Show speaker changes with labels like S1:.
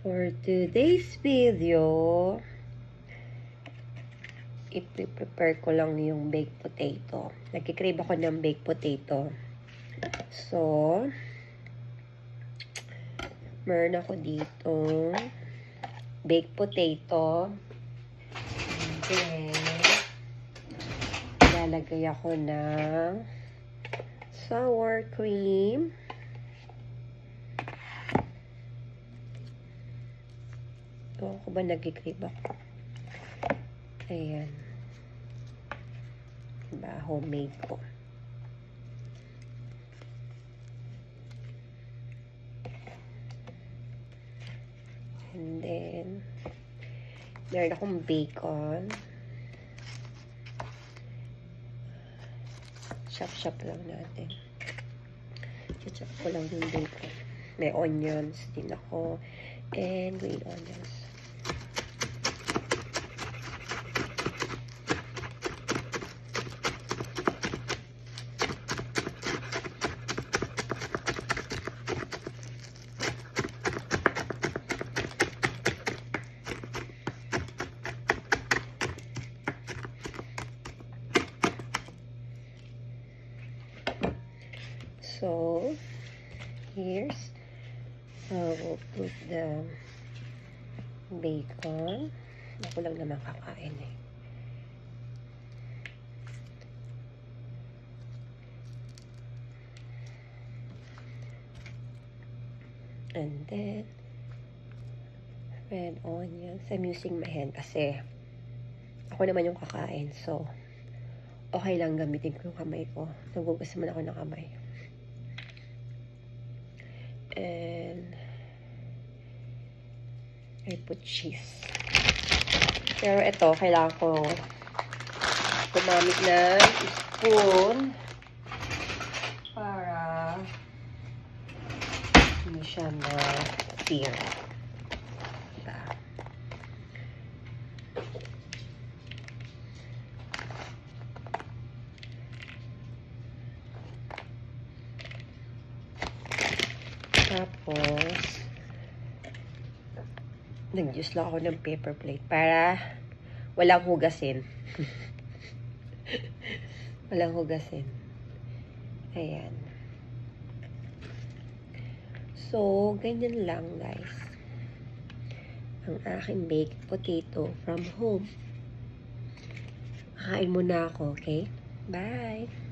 S1: For today's video, i-prepare ko lang yung baked potato. Nagkikrave ako ng baked potato. So, meron ako dito baked potato. And then, lalagay ako ng sour cream. Ito ako ba nagkikrave ako? Ayan. Diba, homemade ko. And then, meron akong bacon. Chop-chop lang natin. Chop ko lang yung bacon. May onions din ako. And green onions. So, here's I will put the bacon. Ako lang naman kakain eh. And then, red onions. I'm using my hand kasi ako naman yung kakain. So, okay lang gamitin ko yung kamay ko. Nagugas naman ako ng kamay. And I put cheese. Pero ito, kailangan ko gumamit ng spoon para hindi siya ma-tear. Diba? Tapos, nag-use lang ako ng paper plate para walang hugasin. Walang hugasin. Ayan. So, ganyan lang guys. Ang aking baked potato from home. Kain muna ako, okay? Bye!